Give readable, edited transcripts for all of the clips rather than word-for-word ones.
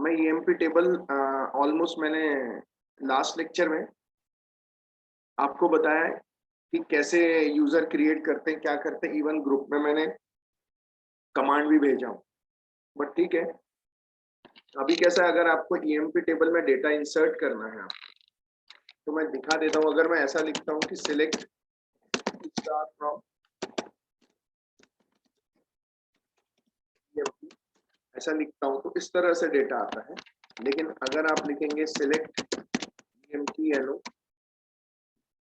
मैं EMP table almost मैंने last lecture में आपको बताया है कि कैसे यूजर क्रिएट करते हैं, क्या करते हैं। इवन ग्रुप में मैंने कमांड भी भेजा हूँ। बट ठीक है, अभी कैसा है, अगर आपको ईएमपी टेबल में डेटा इंसर्ट करना है तो मैं दिखा देता हूँ। अगर मैं ऐसा लिखता हूँ कि सिलेक्ट स्टार फ्रॉम ईएमपी, ऐसा लिखता हूँ तो इस तरह से डेटा आता है। लेकिन अगर आप लिखेंगे select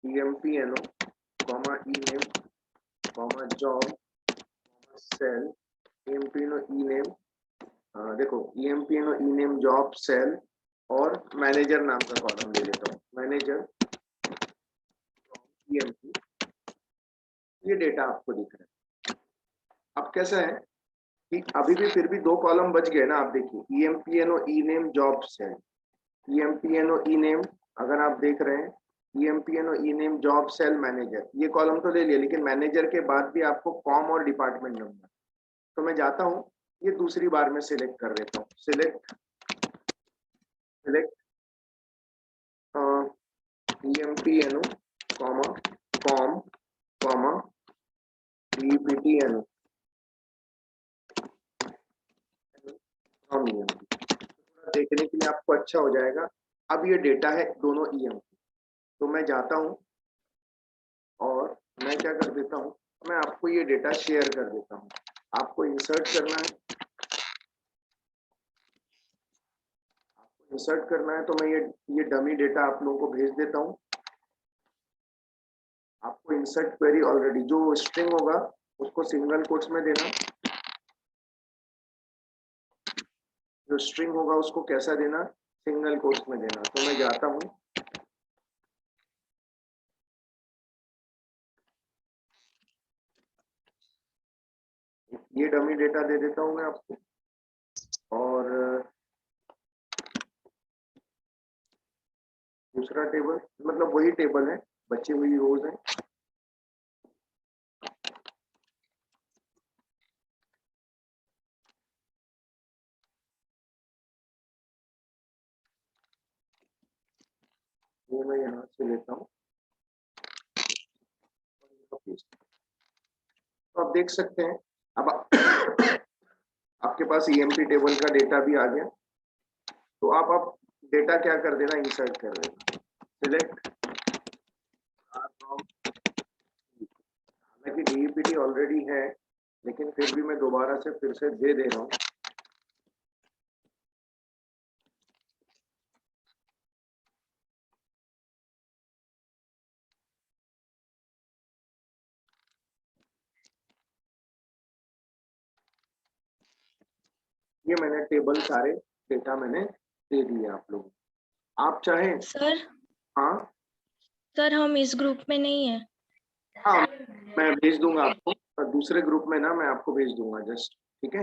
empno comma E name comma job sal empno E name, देखो empno E name job sal और मैनेजर नाम का कॉलम ले लेता हूँ, मैनेजर ईएमपी, ये डेटा आपको दिख रहा है। अब कैसा है कि अभी भी फिर भी दो कॉलम बच गए ना। आप देखिए ईएमपीएनओ E name job sal, empno E name, अगर आप देख रहे हैं ईएमपीएनओ E name job cell manager, ये कॉलम तो ले लिया, लेकिन मैनेजर के बाद भी आपको कॉम और डिपार्टमेंट नंबर। तो मैं जाता हूँ, ये दूसरी बार में सिलेक्ट कर देता हूँ, select empno comma com comma डीपीटीएनओ देखने के लिए आपको अच्छा हो जाएगा। अब ये डेटा है दोनों ईएमपी, तो मैं जाता हूँ और मैं क्या कर देता हूँ, मैं आपको ये डेटा शेयर कर देता हूँ। आपको इंसर्ट करना है, तो मैं ये डमी डेटा आप लोगों को भेज देता हूँ। आपको इंसर्ट क्वेरी ऑलरेडी, जो स्ट्रिंग होगा उसको सिंगल कोट्स में देना, जो स्ट्रिंग होगा उसको कैसा देना, सिंगल कोट्स में देना। तो मैं जाता हूँ, ये डमी डेटा दे देता हूँ मैं आपको, और दूसरा टेबल, मतलब वही टेबल है, बची हुई रोज है। वो मैं यहाँ से लेता हूँ, तो आप देख सकते हैं अब आपके पास ईएमपी टेबल का डेटा भी आ गया। तो आप डेटा क्या कर देना, इंसर्ट कर देना, सिलेक्ट, हालांकि डीईपीटी ऑलरेडी है, लेकिन फिर भी मैं दोबारा से फिर से दे रहा हूँ। ये मैंने टेबल सारे डेटा मैंने दे दिए आप लोगों को। आप चाहें सर, हाँ सर हम इस ग्रुप में नहीं है। हाँ, मैं भेज दूंगा आपको, और दूसरे ग्रुप में ना मैं आपको भेज दूंगा, जस्ट ठीक है,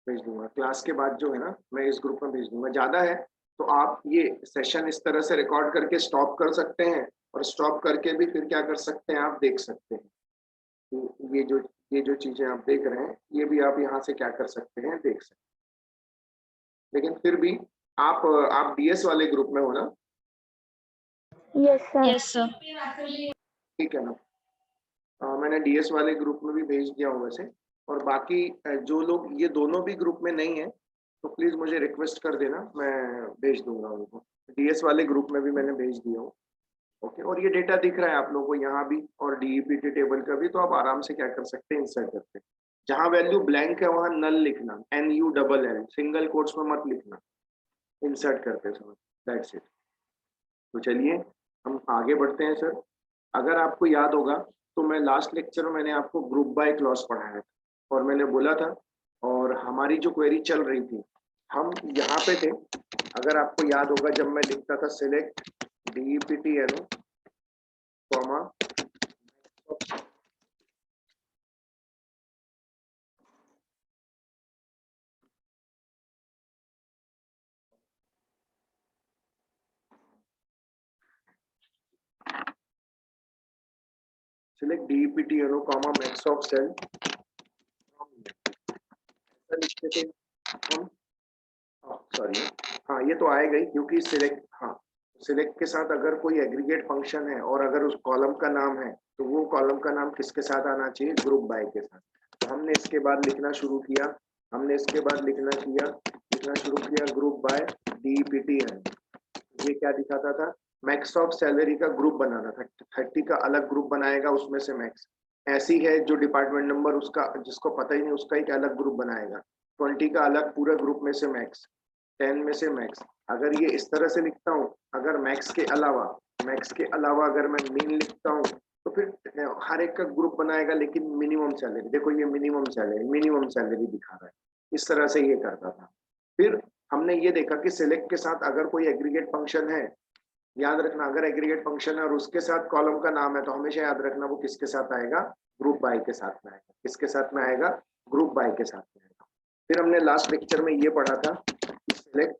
भेज दूंगा क्लास के बाद जो है ना, मैं इस ग्रुप में भेज दूंगा। ज्यादा है तो आप ये सेशन इस तरह से रिकॉर्ड करके स्टॉप कर सकते हैं, और स्टॉप करके भी फिर क्या कर सकते हैं, आप देख सकते हैं। तो ये जो चीजें आप देख रहे हैं, ये भी आप यहाँ से क्या कर सकते हैं, देख सकते हैं। लेकिन फिर भी आप डीएस वाले ग्रुप में हो ना? Yes sir. Yes sir. ठीक है ना, मैंने डीएस वाले ग्रुप में भी भेज दिया हूँ वैसे। और बाकी जो लोग ये दोनों भी ग्रुप में नहीं है, तो प्लीज मुझे रिक्वेस्ट कर देना, मैं भेज दूंगा उनको। डीएस वाले ग्रुप में भी मैंने भेज दिया हूँ। ओके, और ये डेटा दिख रहा है आप लोगों को यहाँ भी, और डीईपीटी टेबल का भी, तो आप आराम से क्या कर सकते हैं, इंसर्ट करते हैं। जहाँ वैल्यू ब्लैंक है वहां नल लिखना, NULL, सिंगल कोट्स में मत लिखना इंसर्ट करते समय। That's it. तो चलिए हम आगे बढ़ते हैं सर। अगर आपको याद होगा तो मैं लास्ट लेक्चर में मैंने आपको ग्रुप बाय क्लॉज पढ़ाया था, और मैंने बोला था, और हमारी जो क्वेरी चल रही थी हम यहाँ पे थे। अगर आपको याद होगा, जब मैं लिखता था select DEPTNO comma select DEPTNO comma max of sal, ऐसा लिखते थे हम। सॉरी, हाँ ये तो आएगा ही, क्योंकि सिलेक्ट, हाँ सिलेक्ट के साथ अगर कोई एग्रीगेट फंक्शन है और अगर उस कॉलम का नाम है तो वो कॉलम का नाम किसके साथ आना चाहिए, ग्रुप बाय के साथ। तो हमने इसके बाद लिखना शुरू किया, हमने इसके बाद लिखना शुरू किया ग्रुप बाय DEPTN। ये क्या दिखाता था, मैक्स ऑफ सैलरी का ग्रुप बनाना था, 30 का अलग ग्रुप बनाएगा, उसमें से मैक्स। ऐसी है जो डिपार्टमेंट नंबर उसका जिसको पता ही नहीं उसका एक अलग ग्रुप बनाएगा, 20 का अलग पूरे ग्रुप में से मैक्स, 10 में से मैक्स। अगर ये इस तरह से लिखता हूँ, अगर मैक्स के अलावा अगर मैं मीन लिखता हूँ तो फिर हर एक का ग्रुप बनाएगा, लेकिन मिनिमम सैलरी, देखो ये मिनिमम सैलरी दिखा रहा है, इस तरह से ये करता था। फिर हमने ये देखा कि सिलेक्ट के साथ अगर कोई एग्रीगेट फंक्शन है, याद रखना अगर एग्रीगेट फंक्शन है और उसके साथ कॉलम का नाम है तो हमेशा याद रखना वो किसके साथ आएगा, ग्रुप बाय के साथ में आएगा। किसके साथ में आएगा, ग्रुप बाय के साथ में आएगा। फिर हमने लास्ट लेक्चर में ये पढ़ा था, select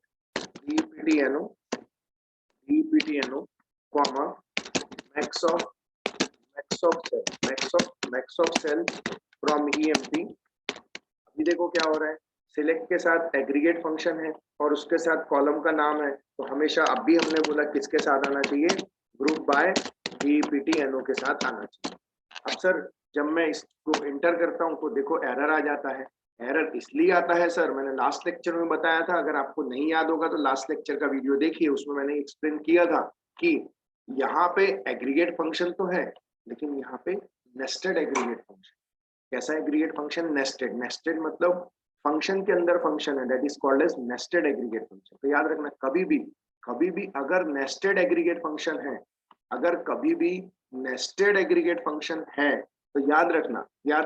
DEPTNO comma max of sal from EMP। अभी देखो क्या हो रहा है, सिलेक्ट के साथ एग्रीगेट फंक्शन है और उसके साथ कॉलम का नाम है, तो हमेशा अभी हमने बोला किसके साथ आना चाहिए, ग्रुप बाय DEPTNO के साथ आना चाहिए। अब सर जब मैं इसको इंटर करता हूं तो देखो एरर आ जाता है। एरर इसलिए आता है सर, मैंने लास्ट लेक्चर में बताया था, अगर आपको नहीं याद होगा तो लास्ट लेक्चर का वीडियो देखिए, उसमें मैंने एक्सप्लेन किया था कि यहाँ पे एग्रीगेट फंक्शन तो है, लेकिन यहाँ पे नेस्टेड एग्रीगेट फंक्शन। कैसा एग्रीगेट फंक्शन, नेस्टेड मतलब फंक्शन के अंदर फंक्शन है, that is called as nested aggregate function. तो याद रखना कभी भी अगर नेस्टेड एग्रीगेट फंक्शन है, अगर कभी भी नेस्टेड एग्रीगेट फंक्शन है तो याद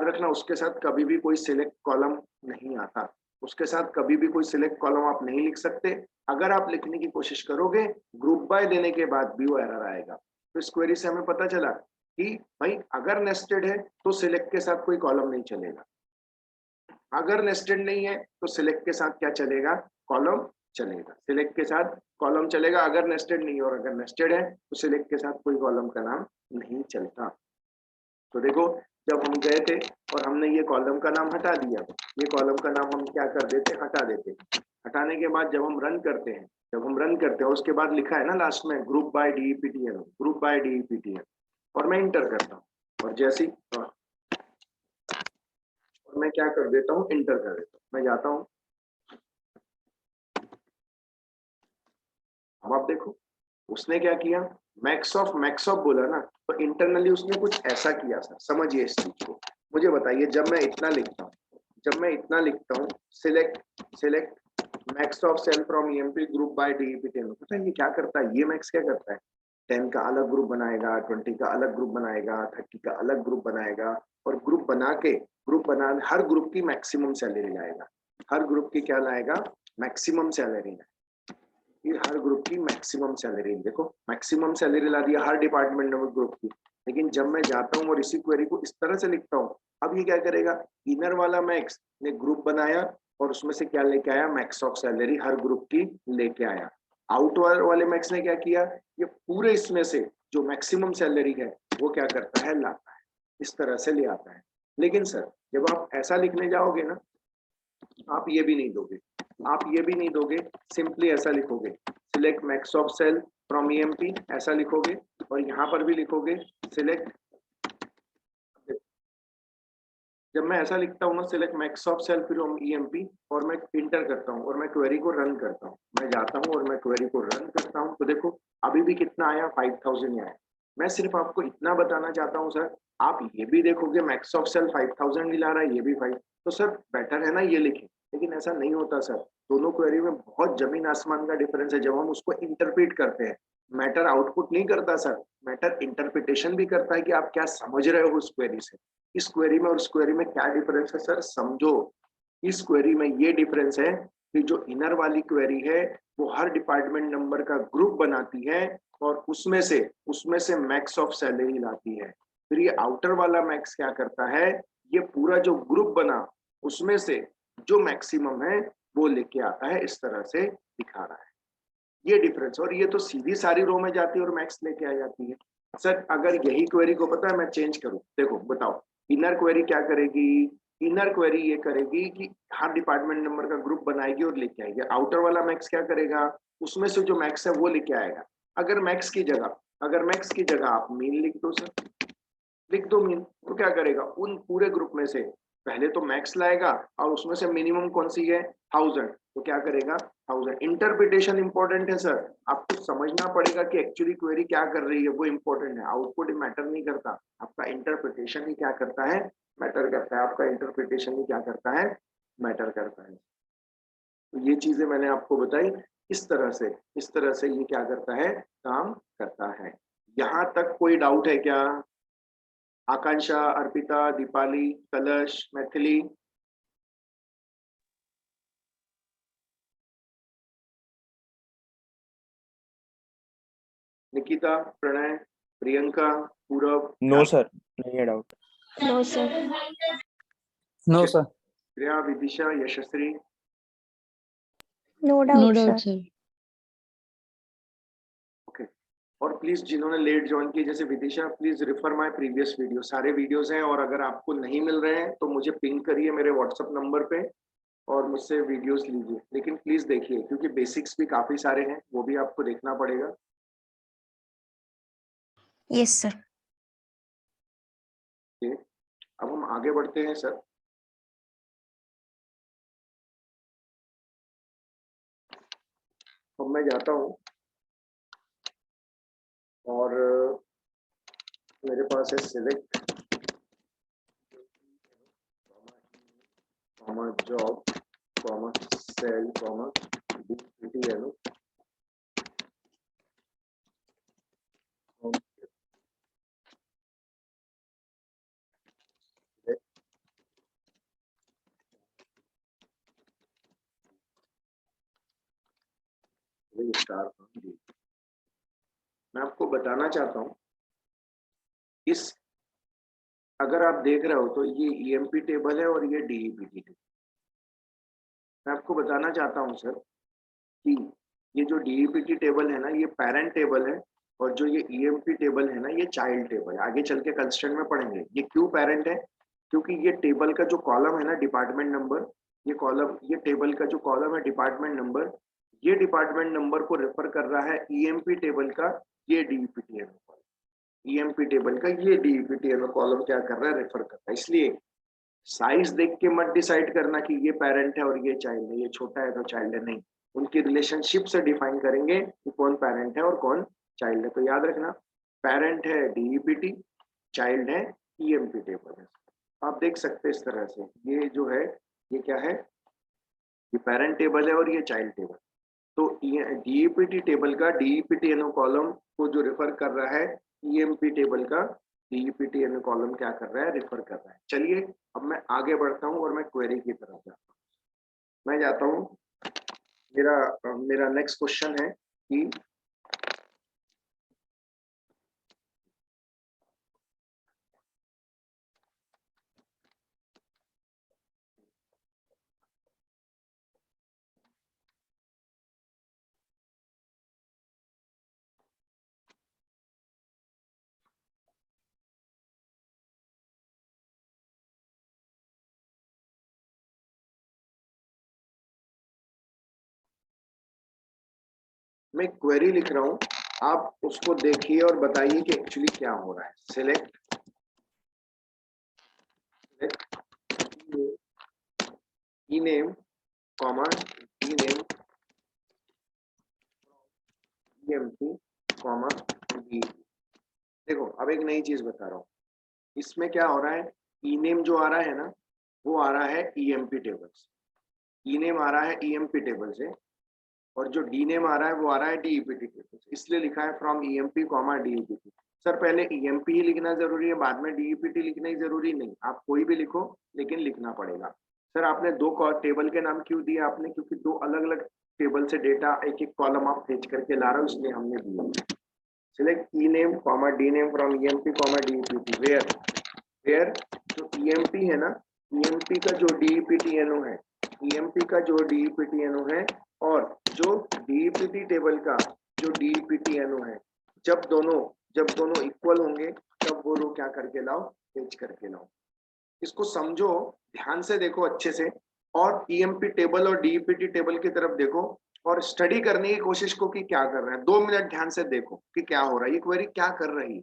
रखना उसके साथ कभी भी कोई सिलेक्ट कॉलम नहीं आता, उसके साथ कभी भी कोई सिलेक्ट कॉलम आप नहीं लिख सकते। अगर आप लिखने की कोशिश करोगे ग्रुप बाय देने के बाद भी वो एरर आएगा। तो इस क्वेरी से हमें पता चला कि भाई अगर नेस्टेड है तो सिलेक्ट के साथ कोई कॉलम नहीं चलेगा, अगर नेस्टेड नहीं है तो सिलेक्ट के साथ क्या चलेगा, कॉलम चलेगा। सिलेक्ट के साथ कॉलम चलेगा अगर नेस्टेड नहीं है, और अगर नेस्टेड है तो सिलेक्ट के साथ कोई कॉलम का नाम नहीं चलता। तो देखो जब हम गए थे और हमने ये कॉलम का नाम हटा दिया, ये कॉलम का नाम हम क्या कर देते, हटा देते। हटाने के बाद जब हम रन करते हैं उसके बाद लिखा है ना लास्ट में ग्रुप बाय DEPTN, और मैं इंटर करता हूँ, और जैसे और मैं क्या कर देता हूँ, इंटर कर देता हूँ, मैं जाता हूँ। अब आप देखो उसने क्या किया, मैक्स ऑफ बोला ना, तो इंटरनली उसने कुछ ऐसा किया सर, समझिए इस चीज को। मुझे बताइए जब मैं इतना लिखता हूँ select max of sal from EMP group by DEPTN, पता है ये क्या करता है, ये मैक्स क्या करता है, 10 का अलग ग्रुप बनाएगा, 20 का अलग ग्रुप बनाएगा, 30 का अलग ग्रुप बनाएगा, और ग्रुप बना हर ग्रुप की मैक्सिमम सैलरी लाएगा, हर ग्रुप की क्या लाएगा, मैक्सिमम सैलरी। ये हर ग्रुप की मैक्सिमम सैलरी, देखो मैक्सिमम सैलरी ला दिया हर डिपार्टमेंट नंबर ग्रुप की। लेकिन जब मैं जाता हूँ और इसी क्वेरी को इस तरह से लिखता हूँ, अब ये क्या करेगा, इनर वाला मैक्स ने ग्रुप बनाया और उसमें से क्या लेके आया, max of salary her group की लेके आया। आउट वाले मैक्स ने क्या किया, ये पूरे इसमें से जो मैक्सिमम सैलरी है वो क्या करता है, लाता है, इस तरह से ले आता है। लेकिन सर जब आप ऐसा लिखने जाओगे ना, आप ये भी नहीं दोगे, सिंपली ऐसा लिखोगे select max of sal from EMP, ऐसा लिखोगे, और यहाँ पर भी लिखोगे सिलेक्ट, जब मैं ऐसा लिखता हूँ ना select max of sal from EMP, और मैं इंटर करता हूँ और मैं क्वेरी को रन करता हूँ, मैं जाता हूँ और मैं क्वेरी को रन करता हूँ, तो देखो अभी भी कितना आया, 5000 आया। मैं सिर्फ आपको इतना बताना चाहता हूँ सर, आप ये भी देखोगे मैक्स ऑफ सेल 5000 ही ला रहा है, ये भी 5, तो सर बेटर है ना ये लिखें। लेकिन ऐसा नहीं होता सर, दोनों क्वेरी में बहुत जमीन आसमान का डिफरेंस है। जब हम उसको इंटरप्रेट करते हैं, मैटर आउटपुट नहीं करता सर, मैटर इंटरप्रिटेशन भी करता है कि आप क्या समझ रहे हो उस क्वेरी से। इस क्वेरी में और उस क्वेरी में क्या डिफरेंस है सर, समझो। इस क्वेरी में ये डिफरेंस है कि जो इनर वाली क्वेरी है वो हर डिपार्टमेंट नंबर का ग्रुप बनाती है और उसमें से मैक्स ऑफ सैलरी लाती है। फिर ये आउटर वाला मैक्स क्या करता है, ये पूरा जो ग्रुप बना उसमें से जो मैक्सिमम है वो लेके आता है, इस तरह से दिखा रहा है ये डिफरेंस। और ये तो सीधी सारी रो में जाती है और मैक्स लेके आ जाती है। सर अगर यही क्वेरी को पता है मैं चेंज करूं, देखो बताओ, इनर क्वेरी क्या करेगी, इनर क्वेरी ये करेगी कि हर डिपार्टमेंट नंबर का ग्रुप बनाएगी और लेके आएगी। आउटर वाला मैक्स क्या करेगा, उसमें से जो मैक्स है वो लेके आएगा। अगर मैक्स की जगह आप मीन लिख दो सर, लिख दो मीन, तो क्या करेगा, उन पूरे ग्रुप में से पहले तो मैक्स लाएगा और उसमें से मिनिमम कौन सी है 1000, तो क्या करेगा 1000। इंटरप्रिटेशन इंपॉर्टेंट है सर, आपको समझना पड़ेगा कि एक्चुअली क्वेरी क्या कर रही है, वो इंपॉर्टेंट है। आउटपुट मैटर नहीं करता, आपका इंटरप्रिटेशन ही क्या करता है, मैटर करता है। आपका इंटरप्रिटेशन ही क्या करता है, मैटर करता है। तो ये चीजें मैंने आपको बताई, इस तरह से ये क्या करता है, काम करता है। यहाँ तक कोई डाउट है क्या? आकांक्षा, अर्पिता, दीपाली, कलश, मैथिली, निकिता, प्रणय, प्रियंका, पूरब, नो सर, नहीं है doubt. No sir. No sir. Shreya, Vidisha, Yashasvi, no doubt sir. Okay. और प्लीज जिन्होंने लेट ज्वाइन किया जैसे Vidisha, please refer my previous video, सारे वीडियोस हैं। और अगर आपको नहीं मिल रहे हैं तो मुझे पिंग करिए मेरे व्हाट्सएप नंबर पे और मुझसे वीडियोस लीजिए, लेकिन प्लीज देखिए क्योंकि बेसिक्स भी काफी सारे हैं, वो भी आपको देखना पड़ेगा। Yes sir. अब हम आगे बढ़ते हैं सर। अब मैं जाता हूँ और मेरे पास है सिलेक्ट जॉब सेल DPTL, मैं आपको बताना चाहता हूँ, इस अगर आप देख रहे हो तो ये EMP टेबल है और ये DEPT टेबल। मैं आपको बताना चाहता हूँ सर कि ये जो DEPT टेबल है ना, ये पेरेंट टेबल है, और जो ये EMP टेबल है ना, ये चाइल्ड टेबल है। आगे चल के कंस्ट्रक्ट में पढ़ेंगे ये क्यों पेरेंट है, क्योंकि ये टेबल का जो कॉलम है ना डिपार्टमेंट नंबर, ये टेबल का जो कॉलम है डिपार्टमेंट नंबर, ये डिपार्टमेंट नंबर को रेफर कर रहा है EMP टेबल का ये DEPT EMP टेबल का ये DEPT कॉलम क्या कर रहा है, रेफर कर रहा है। इसलिए साइज देख के मत डिसाइड करना कि ये पेरेंट है और ये चाइल्ड है, ये छोटा है तो चाइल्ड है, नहीं। उनकी रिलेशनशिप से डिफाइन करेंगे कि कौन पेरेंट है और कौन चाइल्ड है। तो याद रखना, पेरेंट है DEPT, चाइल्ड है EMP टेबल है। आप देख सकते हैं इस तरह से, ये जो है ये क्या है, ये पेरेंट टेबल है और ये चाइल्ड टेबल। तो DEPT टेबल का DEPT कॉलम को जो रेफर कर रहा है, EMP टेबल का DEPT कॉलम क्या कर रहा है, रेफर कर रहा है। चलिए अब मैं आगे बढ़ता हूँ और मैं क्वेरी की तरफ जाता हूँ। मैं जाता हूँ, मेरा नेक्स्ट क्वेश्चन है कि मैं क्वेरी लिख रहा हूँ, आप उसको देखिए और बताइए कि एक्चुअली क्या हो रहा है। Select ename comma ename EMP comma D। देखो अब एक नई चीज बता रहा हूँ, इसमें क्या हो रहा है, ename जो आ रहा है ना, वो आ रहा है EMP टेबल से, ename आ रहा है EMP टेबल से, और जो डीनेम आ रहा है वो आ रहा है DEPT टेबल से। इसलिए लिखा है from EMP comma DEPT। Sir पहले EMP ही लिखना जरूरी है, बाद में DEPT लिखना ही जरूरी नहीं, आप कोई भी लिखो लेकिन लिखना पड़ेगा। सर आपने दो टेबल के नाम क्यों दिए आपने, क्योंकि दो अलग अलग टेबल से डेटा एक एक कॉलम आप फेच करके ला रहे हो, इसलिए हमने दिया। Select ename comma dname from EMP comma DEPT where जो EMP है ना, EMP का जो DEPT है, EMP का जो DEPT है, और जो DEPT टेबल का जो DEPT है, जब दोनों इक्वल होंगे तब वो रो क्या करके लाओ, फेच करके लाओ। इसको समझो, ध्यान से देखो अच्छे से, और ईएमपी टेबल और डीईपीटी टेबल की तरफ देखो और स्टडी करने की कोशिश को कि क्या कर रहा है। 2 मिनट ध्यान से देखो कि क्या हो रहा है, ये क्वेरी क्या कर रही है।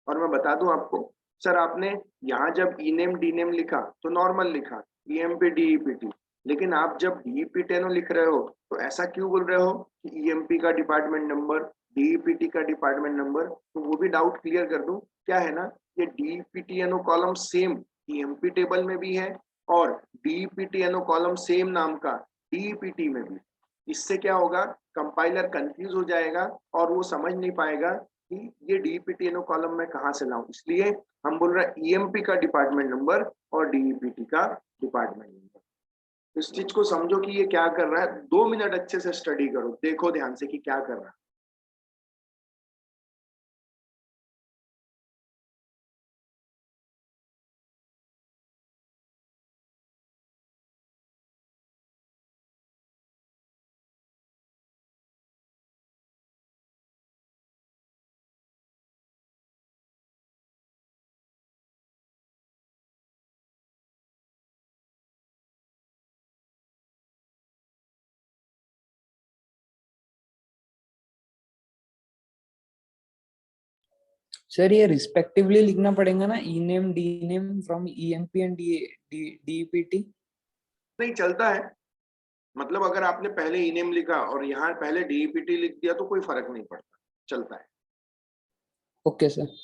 और मैं बता दूं आपको, सर आपने यहाँ जब ई नेम डी नेम लिखा तो नॉर्मल लिखा ईएमपी डीईपीटी, लेकिन आप जब डीईपी लिख रहे हो तो ऐसा क्यों बोल रहे हो कि ईएमपी का डिपार्टमेंट नंबर, डीईपीटी का डिपार्टमेंट नंबर। तो वो भी डाउट क्लियर कर दूं, क्या है ना, ये डीईपीटी कॉलम सेम ईएमपी टेबल में भी है और डीईपीटी कॉलम सेम नाम का डीईपीटी में भी। इससे क्या होगा, कंपाइलर कंफ्यूज हो जाएगा और वो समझ नहीं पाएगा कि ये डीईपीटी कॉलम में कहाँ से लाऊं। इसलिए हम बोल रहे हैं ईएमपी का डिपार्टमेंट नंबर और डीईपीटी का डिपार्टमेंट नंबर। इस चीज को समझो कि ये क्या कर रहा है। 2 मिनट अच्छे से स्टडी करो, देखो ध्यान से कि क्या कर रहा है। सर ये रिस्पेक्टिवली लिखना पड़ेगा ना, E name D name from emp and dept. नहीं चलता है, मतलब अगर आपने पहले ईनेम लिखा और यहाँ पहले डीईपीटी लिख दिया तो कोई फर्क नहीं पड़ता, चलता है। Okay sir.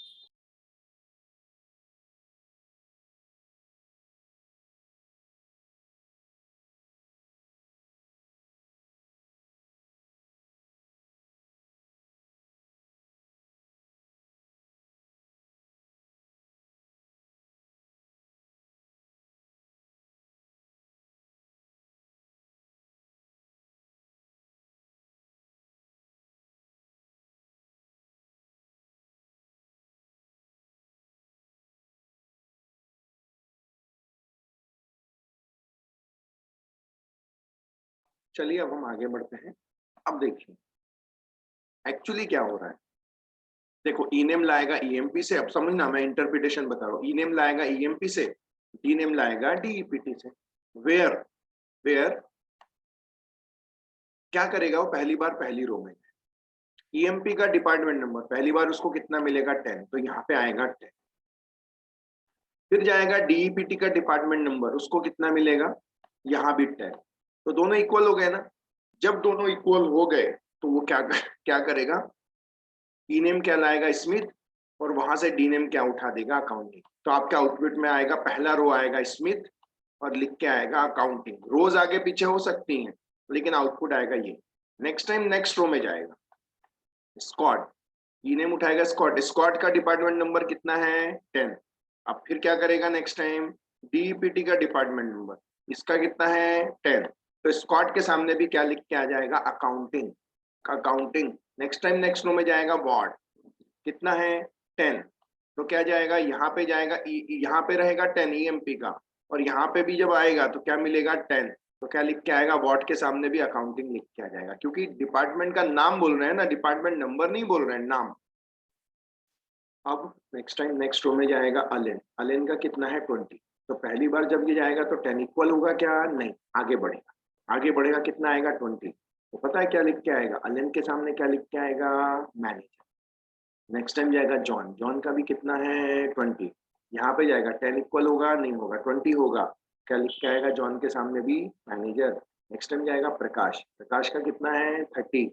चलिए अब हम आगे बढ़ते हैं। अब देखिए एक्चुअली क्या हो रहा है। देखो ई नेम लाएगा ईएमपी से, अब समझना मैं इंटरप्रिटेशन बता रहा हूँ। ई नेम लाएगा ईएमपी से, डी नेम लाएगा डीईपीटी से। वेयर वेयर क्या करेगा वो, पहली बार पहली रो में ईएमपी का डिपार्टमेंट नंबर, पहली बार उसको कितना मिलेगा 10, तो यहाँ पे आएगा 10। फिर जाएगा डीईपीटी का डिपार्टमेंट नंबर, उसको कितना मिलेगा, यहाँ भी 10। तो दोनों इक्वल हो गए ना। जब दोनों इक्वल हो गए तो वो क्या करेगा, ई नेम क्या लाएगा स्मिथ, और वहां से डी नेम क्या उठा देगा अकाउंटिंग। तो आपके आउटपुट में आएगा पहला रो आएगा स्मिथ और लिख के आएगा अकाउंटिंग। रोज आगे पीछे हो सकती हैं लेकिन आउटपुट आएगा ये। नेक्स्ट टाइम नेक्स्ट रो में जाएगा स्कॉट, ई नेम उठाएगा स्कॉट, स्कॉट का डिपार्टमेंट नंबर कितना है 10। अब फिर क्या करेगा नेक्स्ट टाइम, डीईपीटी का डिपार्टमेंट नंबर, इसका कितना है 10। तो स्कॉट के सामने भी क्या लिख के आ जाएगा accounting, accounting. Next time next row में जाएगा वार्ड, कितना है 10। तो क्या जाएगा, यहाँ पे जाएगा यहाँ पे रहेगा 10 ईएमपी का, और यहाँ पे भी जब आएगा तो क्या मिलेगा 10। तो क्या लिख के आएगा, वॉट के सामने भी अकाउंटिंग लिख के आ जाएगा, क्योंकि डिपार्टमेंट का नाम बोल रहे हैं ना, डिपार्टमेंट नंबर नहीं बोल रहे हैं, नाम। अब नेक्स्ट टाइम नेक्स्ट रो में जाएगा अलेन, अलेन का कितना है 20। तो पहली बार जब ये जाएगा तो 10 इक्वल होगा क्या, नहीं, आगे बढ़ेगा, आगे बढ़ेगा कितना आएगा 20। तो पता है क्या लिख के आएगा, अलेन के सामने क्या लिख के आएगा मैनेजर। नेक्स्ट टाइम जाएगा जॉन, जॉन का भी कितना है 20। यहाँ पे जाएगा 10 इक्वल होगा, नहीं होगा, 20 होगा, क्या लिख के आएगा जॉन के सामने भी मैनेजर। नेक्स्ट टाइम जाएगा प्रकाश, प्रकाश का कितना है 30।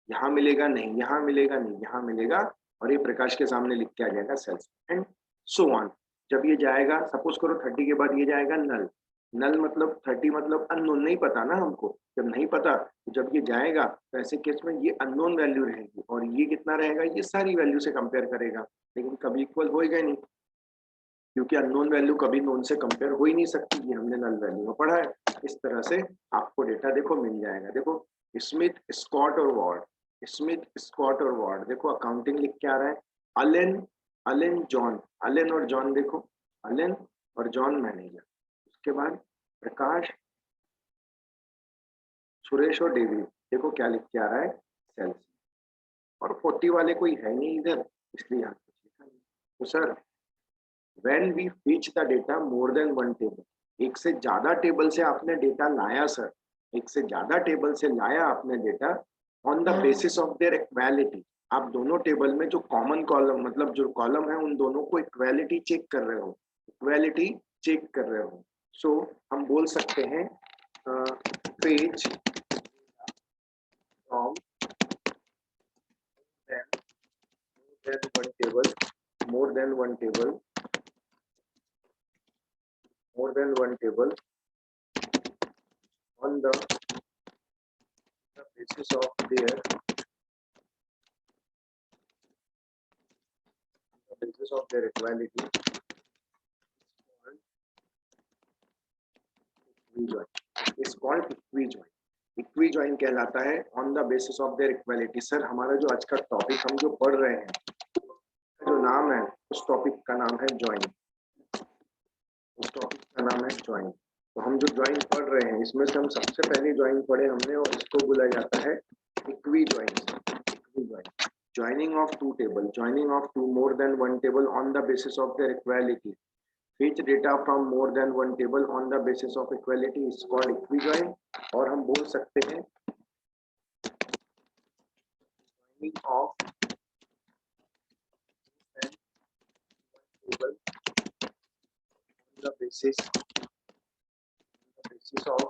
यहाँ मिलेगा नहीं, यहाँ मिलेगा नहीं, यहाँ मिलेगा, और ये प्रकाश के सामने लिख के आ जाएगा सेल्स एंड सो ऑन। जब ये जाएगा, सपोज करो 30 के बाद ये जाएगा नल, नल मतलब 30 मतलब अननोन, नहीं पता ना हमको। जब नहीं पता तो जब ये जाएगा तो ऐसे केस में ये अननोन वैल्यू रहेगी, और ये कितना रहेगा, ये सारी वैल्यू से कंपेयर करेगा, लेकिन कभी इक्वल होएगा नहीं, क्योंकि अननोन वैल्यू कभी नोन से कंपेयर हो ही नहीं सकती। ये हमने नल वैल्यू में पढ़ा है। इस तरह से आपको डेटा देखो मिल जाएगा। देखो स्मिथ स्कॉट और वार्ड, स्मिथ स्कॉट और वार्ड, देखो अकाउंटिंग लिख के आ रहा है अलेन, अलेन जॉन, अलेन और जॉन, देखो अलेन और जॉन मैनेजर। उसके बाद प्रकाश, सुरेश और डेविड, देखो क्या लिख के आ रहा है सेल्स। और 40 वाले कोई है नहीं इधर, इसलिए यहाँ कुछ लिखा नहीं। तो sir when we fetch the data more than one table, एक से ज्यादा टेबल से आपने डेटा लाया सर, एक से ज्यादा टेबल से लाया आपने data on the basis of their equality, आप दोनों टेबल में जो कॉमन कॉलम मतलब जो कॉलम है उन दोनों को इक्वालिटी चेक कर रहे हो, इक्वालिटी चेक कर रहे हो। सो हम बोल सकते हैं page from more than one table on the basis of their equality is called equijoin. इक्विजॉइन कहलाता है on the basis of their equality. Sir हमारा जो आज का टॉपिक हम जो पढ़ रहे हैं, जो नाम है उस टॉपिक का नाम है ज्वाइन, उस टॉपिक का नाम है ज्वाइन। तो हम जो ज्वाइन पढ़ रहे हैं इसमें से हम सबसे पहले ज्वाइन पढ़े हमने और इसको बोला जाता है इक्विजॉइन। इक्विजॉइन, joining of two table, joining of two more than one table on the basis of their equality, fetch data from more than one table on the basis of equality is called equijoin। और हम बोल सकते हैं joining of table on the basis of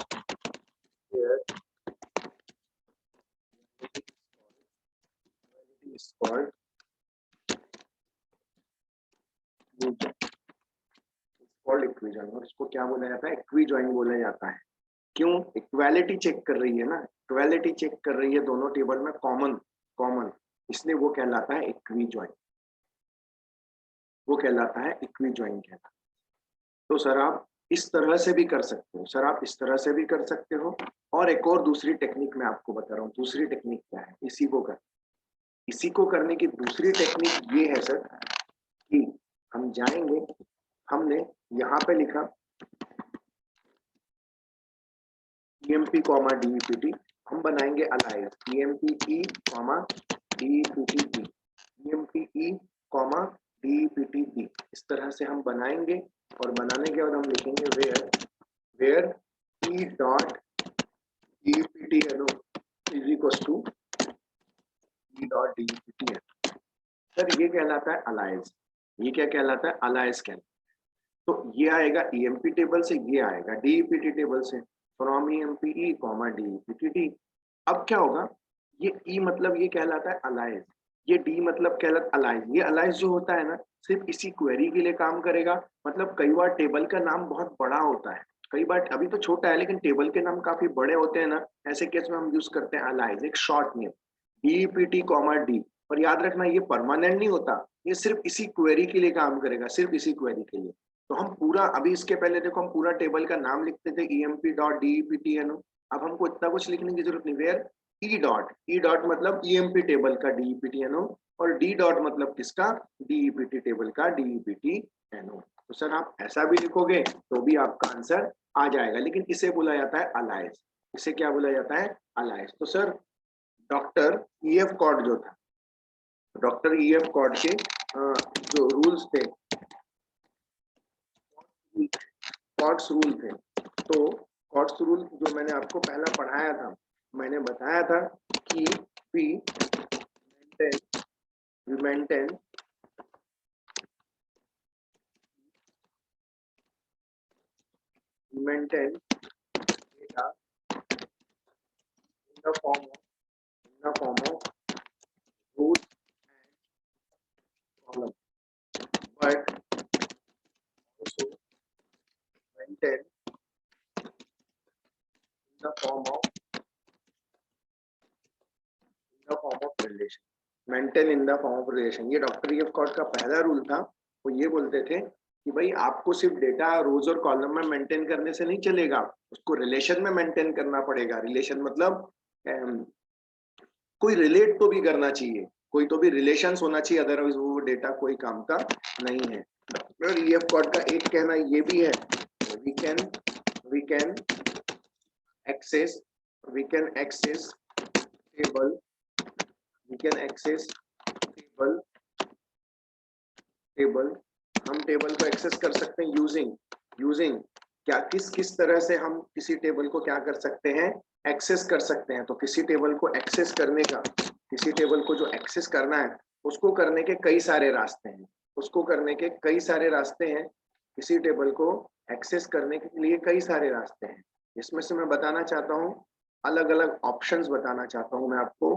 their equality is called इक्विजॉइन। और इसको क्या बोला जाता है? इक्विजॉइन बोला जाता है। क्यों? इक्वालिटी चेक कर रही है ना, इक्वालिटी चेक कर रही है दोनों टेबल में कॉमन, इसलिए वो कहलाता है इक्विजॉइन, वो कहलाता है इक्विजॉइन कहलाता है। तो सर आप इस तरह से भी कर सकते हो, सर आप इस तरह से भी कर सकते हो। और एक और दूसरी टेक्निक मैं आपको बता रहा हूँ। दूसरी टेक्निक क्या है? इसी को करने की दूसरी टेक्निक ये है सर कि हम जाएंगे, हमने यहाँ पे लिखा EMP, DEPT, हम बनाएंगे allies EMPE, DEPT, EMPE, DEPT। इस तरह से हम बनाएंगे और बनाने के बाद हम लिखेंगे where E dot DEPT is equal to E dot DEPT। Sir ये कहलाता है अलाइज। ये क्या कहलाता है? अलाइज कहलाता है। तो ये आएगा EMP टेबल से, ये आएगा DEPT टेबल से, फ्रॉम EMPE, DEPT। अब क्या होगा? ये E मतलब ये कहलाता है अलाइज, ये D मतलब कहलाता है अलाइज। ये अलाइज जो होता है ना सिर्फ इसी क्वेरी के लिए काम करेगा। मतलब कई बार टेबल का नाम बहुत बड़ा होता है, कई बार अभी तो छोटा है लेकिन टेबल के नाम काफी बड़े होते हैं ना, ऐसे केस में हम यूज करते हैं अलाइज, एक शॉर्ट नेम DEPT, D। और याद रखना ये परमानेंट नहीं होता, ये सिर्फ इसी क्वेरी के लिए काम करेगा, सिर्फ इसी क्वेरी के लिए। तो हम पूरा, अभी इसके पहले देखो हम पूरा टेबल का नाम लिखते थे EMP डॉट DEPT। अब हमको इतना कुछ लिखने की जरूरत नहीं। वेयर E डॉट मतलब EMP टेबल का DEPT और D डॉट मतलब किसका? DEPT टेबल का DEPT। तो सर आप ऐसा भी लिखोगे तो भी आपका आंसर आ जाएगा, लेकिन इसे बोला जाता है अलाइज। इसे क्या बोला जाता है? अलाइज। तो सर डॉक्टर EF कॉर्ड जो था, डॉक्टर EF कॉर्ड के जो रूल्स थे, कॉर्ड्स रूल थे, तो कॉर्ड्स रूल जो मैंने आपको पहला पढ़ाया था, मैंने बताया था कि we maintain data in the form of rows and columns, but also maintain in the form of relation, maintain in the form of relation. ये डॉक्टर EF कॉर्ड का पहला रूल था। वो ये बोलते थे कि भाई आपको सिर्फ डेटा रोज और कॉलम में मेंटेन करने से नहीं चलेगा, उसको रिलेशन में मेंटेन करना पड़ेगा। रिलेशन मतलब कोई रिलेट तो भी करना चाहिए, कोई तो भी रिलेशंस होना चाहिए, अदरवाइज वो डेटा कोई काम का नहीं है। डॉक्टर EF कॉर्ड का एक कहना ये भी है, we can access table हम टेबल को एक्सेस कर सकते हैं यूजिंग क्या, किस तरह से हम किसी टेबल को क्या कर सकते हैं, एक्सेस कर सकते हैं। तो किसी टेबल को एक्सेस करने का, किसी टेबल को जो एक्सेस करना है उसको करने के कई सारे रास्ते हैं, उसको करने के कई सारे रास्ते हैं। किसी टेबल को एक्सेस करने के लिए कई सारे रास्ते हैं। इसमें से मैं बताना चाहता हूँ, अलग अलग ऑप्शंस बताना चाहता हूँ मैं आपको।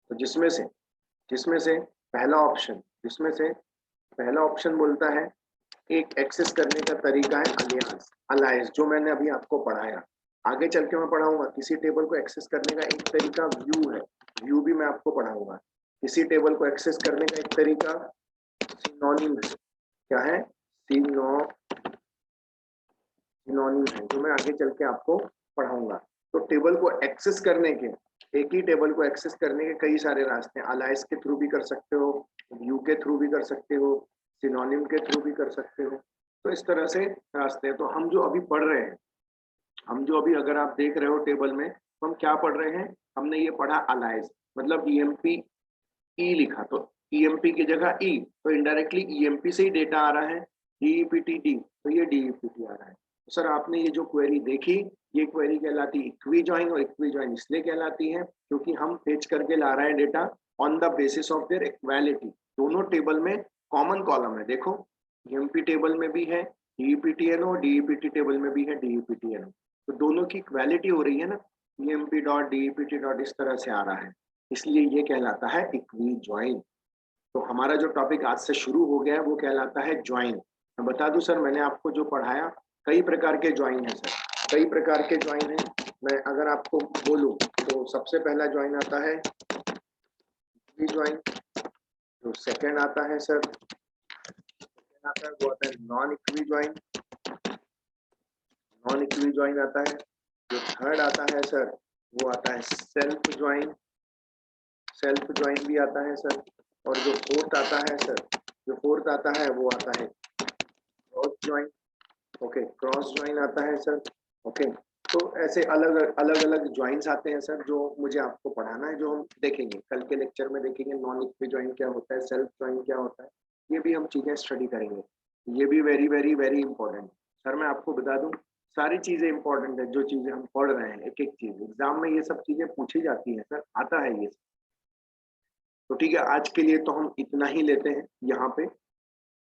तो जिसमें से पहला ऑप्शन बोलता है, एक एक्सेस करने का तरीका है अलायंस, जो मैंने अभी आपको पढ़ाया। आगे चल के मैं पढ़ाऊंगा किसी टेबल को एक्सेस करने का एक तरीका व्यू है, व्यू भी मैं आपको पढ़ाऊंगा। किसी टेबल को एक्सेस करने का एक तरीका सिनोनिम है। क्या है? सिनोनिम है, जो मैं आगे चल के आपको पढ़ाऊंगा। तो टेबल को एक्सेस करने के, एक ही टेबल को एक्सेस करने के कई सारे रास्ते हैं। अलायंस के थ्रू भी कर सकते हो, व्यू के थ्रू भी कर सकते हो, सिनोनिम के थ्रू भी कर सकते हो। तो इस तरह से रास्ते हैं। तो हम जो अभी पढ़ रहे हैं, अगर आप देख रहे हो टेबल में, तो हम क्या पढ़ रहे हैं? हमने ये पढ़ा अलायंस, मतलब ईएमपी ई लिखा, तो ईएमपी की जगह ई, तो इनडायरेक्टली ईएमपी से ही डेटा आ रहा है। डीईपीटी डी, तो ये डीईपीटी आ रहा है। तो सर आपने ये जो क्वेरी देखी, ये क्वेरी कहलाती है इक्वी ज्वाइन, और इक्वी ज्वाइन इसलिए कहलाती है क्योंकि हम फेच करके ला रहे हैं data on the basis of their equality. दोनों टेबल में कॉमन कॉलम है, देखो ईएमपी टेबल में भी है डीईपीटीएनओ, डीईपीटी टेबल में भी है डीईपीटीएनओ, तो दोनों की इक्वालिटी हो रही है ना, ईएमपी डॉट डीईपीटी डॉट इस तरह से आ रहा है, इसलिए ये कहलाता है इक्वी ज्वाइन। तो हमारा जो टॉपिक आज से शुरू हो गया है वो कहलाता है ज्वाइन। मैं बता दूं सर, मैंने आपको जो पढ़ाया, कई प्रकार के ज्वाइन है सर, कई प्रकार के ज्वाइन है। मैं अगर आपको बोलूं तो सबसे पहला ज्वाइन आता है ज्वाइन, जो सेकंड आता है सर, वो आता है नॉन इक्वी ज्वाइन, आता है। जो थर्ड आता है सर, वो आता है सेल्फ ज्वाइन भी आता है सर। और जो फोर्थ आता है सर, वो आता है cross join. Okay, cross join आता है सर। ओके, तो ऐसे अलग अलग ज्वाइंस आते हैं सर, जो मुझे आपको पढ़ाना है, जो हम देखेंगे कल के लेक्चर में, देखेंगे नॉन इक्वी ज्वाइन क्या होता है, सेल्फ ज्वाइन क्या होता है, ये भी हम चीजें स्टडी करेंगे। ये भी very very very important sir. मैं आपको बता दूं, सारी चीजें इंपॉर्टेंट है, जो चीजें हम पढ़ रहे हैं, एक एक चीज एग्जाम में ये सब चीजें पूछी जाती है सर, आता है ये। तो ठीक है, आज के लिए तो हम इतना ही लेते हैं यहाँ पे।